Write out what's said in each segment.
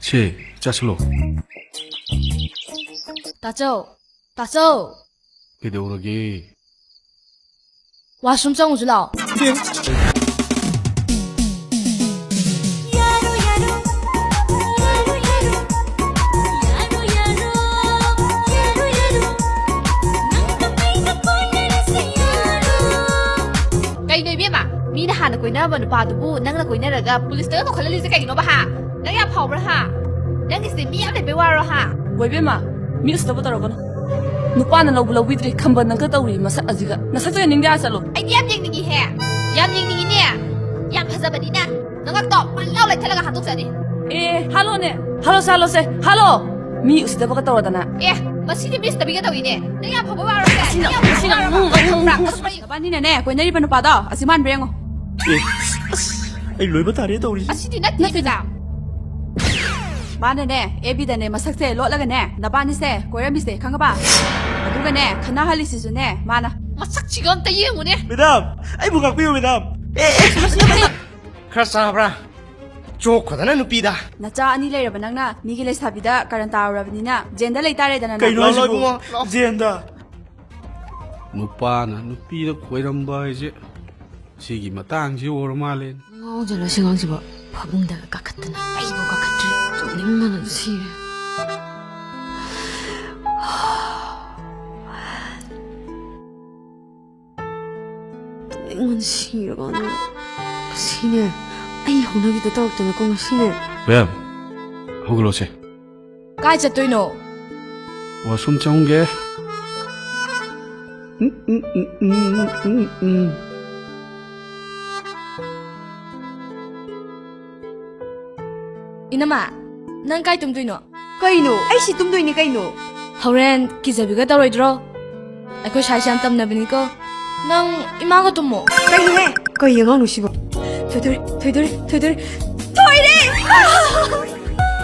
치, 짜슬로. 따조. 그대오르기. 와숨 정우 줄라. Kay nơi biết mà, mi đã hàn được quỷ nào mà được bà tụi bu, năng là quỷ nào được gặp, police tới một khởi lên cái gì nó bà hà, năng gặp hậu rồi hà, năng cái gì mi áp để bị qua rồi hà. ꯋꯥꯏꯕꯦꯝꯃ ꯃꯤ ꯎꯁꯤꯠꯇꯕ ꯇꯧꯔꯛꯀꯅꯨ ꯅꯨꯄꯥꯅ ꯂꯧꯕ ꯂꯧꯕꯤꯗ꯭ꯔꯤ ꯈꯝꯕ ꯅꯪꯒ ꯇꯧꯔꯤ ꯃꯁꯛ ꯑꯁꯤꯒ ꯅꯁꯛꯇꯣ ꯌꯦꯡꯅꯤꯡꯗꯦ ꯆꯠꯂꯣ Anh em nhìn gì hè, em nhìn gì nè, em phải giờ đi nè, nó ngắt tọt, bạn lao lại thế là cái hạt thuốc gì? 에 할로네 할로세 할로세 할로 미 우시다바가 떨어다나 mà xin đi biết tại vì cái đầu gì nè, nếu em không có bao rồi, 나반니네네 고이네리바 누파다 아시만 브랭어 Anh lối bắt tare tàu đi. xin thì nát gì nào? 마네네 에비데네 마삭세 로라가네 나반니세 고이라미세 강가바 누가네 카나할리시즈네 마나 mà sắc chỉ còn tay yêu nè. Madam, anh buộc ngạc biêu madam. Krasabra. Chokhodana nupida. 나짜 아니 레이라바 낭나 미길레 사비다 카란타우라바니나 젠다 레이타레다나 Kay nói gì cũng Zenda. 누빠나 누삐다 고이람바 이제 시기 마땅지 오르말렌. 어제라 시간 집어 바봉다가 깎았더나 아이고 깎았지 좀 냉면은 시 냉면 시라고 하는 시네 아이 홍나기도 떠왔더나 꽁 시네 왜? 호글로세. Cái chặt tôi nổ. 와숨 정게. 이놈아, 난 cái tum tôi nổ. Kayno, ay si tumdoy ni Kayno. Hauren kizabiga tawroidro. Ako shaisan tamnabini nang imaga tumo. Kayno he. Kay yung ano sibo. Toy.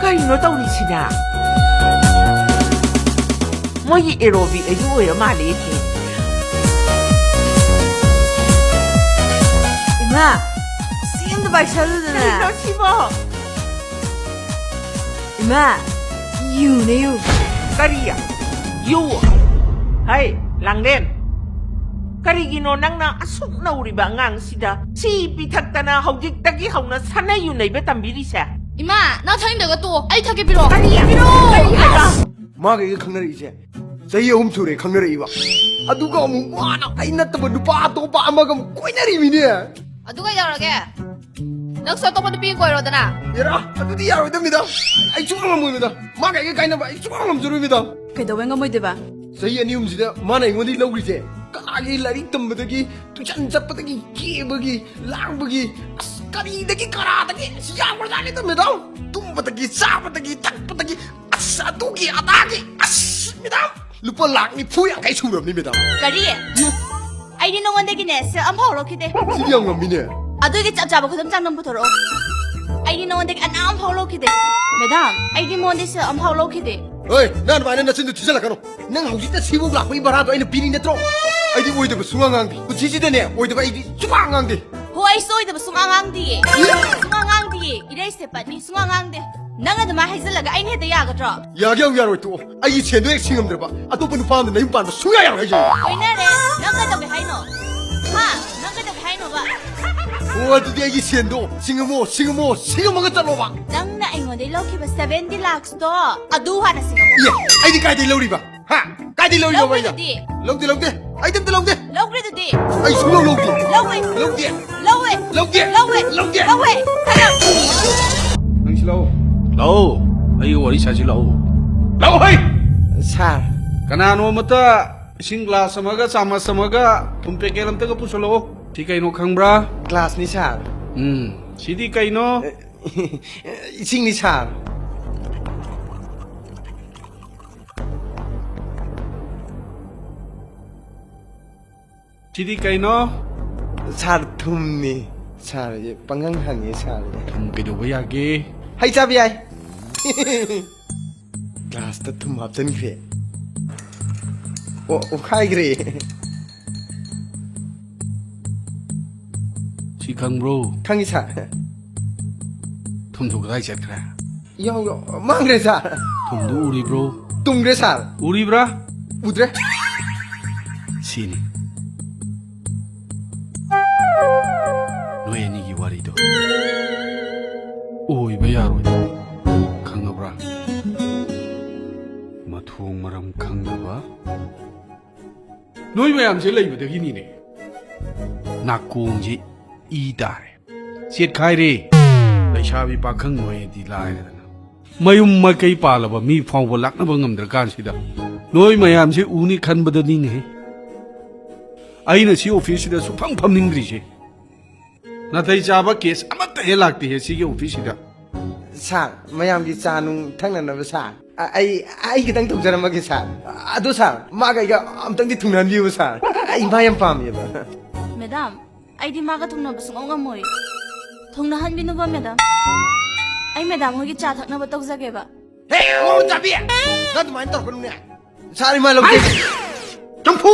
Kayno tao ni siya. Mo yi erobi ay yo mali ki. Ima, siyem da başladı da Kayno na. sibo. Ima, yu na yu. Kariya. Yo. Hay, langden. Karigino nang na asuk na uri ba ngang sida. Si bitakta na haujik taki hauna sana yun na iba tambiri siya. 이마, 나 타임 내가 또 아이 타게 빌어. Kariya. Kariya. 마가 이거 강나라 이제. 저희 홈투레 강나라 이와. 아두가 뭐 와나 아이나또 누빠 또 빠마가 꼬이나리미네. 아 누가 이러게? 넉서 또 번도 삐고 이러더나. 얘라, 아두디 야로 됩니다. 아이 죽어만 보입니다. 마가 이거 가이나 봐. 죽어만 저릅니다. 그래도 모이드바 저희 아니움지다 마나 이거디 러그리제. 까기 라리 덤버더기 두잔 잡버더기 기버기 랑버기 까리더기 까라더기 시작을 달리답니다. tum버더기 싸버더기 탁버더기 아싸두기 아다기 아스입니다. 루pa 랑이 부양가이 수렵니다. Kari, ay di nungan da gines, ang polo kite. 시비양 놈이네. Ado yung chap-chap ko damchang ng butoro. Ay di nungan da ang polo kite. Madam, ay di mo sa ang polo kite. 어이, 나는 많이 나친데 뒤질라가노. 난 하우지다 시부고 라고 이발하도 아이는 비린내 들어. 아이디 오이드가 숭앙앙디. 그 지지대네. 오이드가 아이디 숭앙앙디. Huwag soy da sungangang di. Sungangang di. Iray sepat ni sungangang di. Nanga da mahizalaga ay niya da yagadro. 야경야로 또. 아이 쟤너의 싱음들 봐. 아 또 보는 파는데 나 임반도 숭야양 하지. Oy na rin, nanga da behaino. Ma, nanga da behaino ba? 어디 애기 쟤도 싱음모가 잘로 봐. Nang na ingon di loki ba 70 lakhs to. Aduha na singa mo. 예, 아이디 까이디 러리 봐. 하, 까이디 러리 봐. Logre di. 롱디. 아이디 롱디. Logre di. 아이 숭롱 롱디. Lowe. 롱디. Lowe. 롱디. Lowe. 롱디. Lowe. Kaya. 당신라오. 라오. 아이고 와리 차지 라오. 라오 하이. Sar. 그나노 마타 싱글라 사마가 사마 사마가 tumpekelam taga pusoloo. Si kaino kangbra? 클래스 니 차. Sidi kaino? 싱니 차. Sidi kaino? 차 툼니. 차 빵강하니 차. Kaido yagi. 하이 잡이야. 클래스 툼 합전 그래. 오 카이 그래. Si kangbro. 강이 차. tumdo gai chat kra. 야우 망그래 사 tumdu uri bro 뚱그래 사 uri bra 우드래 sini noye ni gi wari do oi ba yaro khangabra mathung maram khangaba noi mayam je lai ba de gi ni ne nakong ji i dare set khai re lai sha bi pa khang noi di lai da na mayum ma kai pa la ba mi phau ba lak na ba ngam dra kan si da noi mayam je u ni khan ba da ni ne aina si office da su phang pham ning dri je na thai cha ba case amat he lak ti he si ge office da 사 마얌기 짜누 탕나나바 사 아이 그당 동자라마게 사 아도 사 마가 이가 암땅디 퉁난비우 사 아이 마얌 팜이바 매담 아이디 마가 통나바 송엉가 모이 통나 한비누바 매담 아이 매담 거기 차 탁나바 떡자게바 헤이 오 잡이 나도 많이 떨거든요 사리 말 없게 점프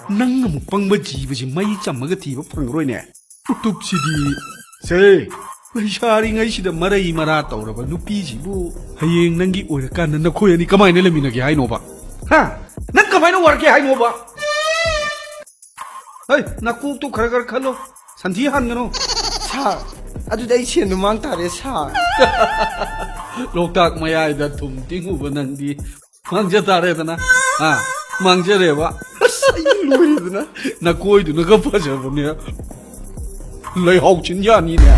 nang ngam pang ba ji ba ji mai cham ma ga ti ba phang roi ne tup si di se lai shari ngai si da marai mara taw ra ba nu pi ji bu hayeng nang gi oi kan na khoi ani kamai ne lami na ge hai no ba ha nang kamai no war ke hai no ba hey na ku tu khar khar khalo san thi han ngano 사 아주 내 치는 망타래 사 lok tak mayai da thum ting u ba nang di mang ja ta re da na ha mang ja re ba 아이 로이드나 na koi du na ga pa ja ba ne lai hau chin ya ni ne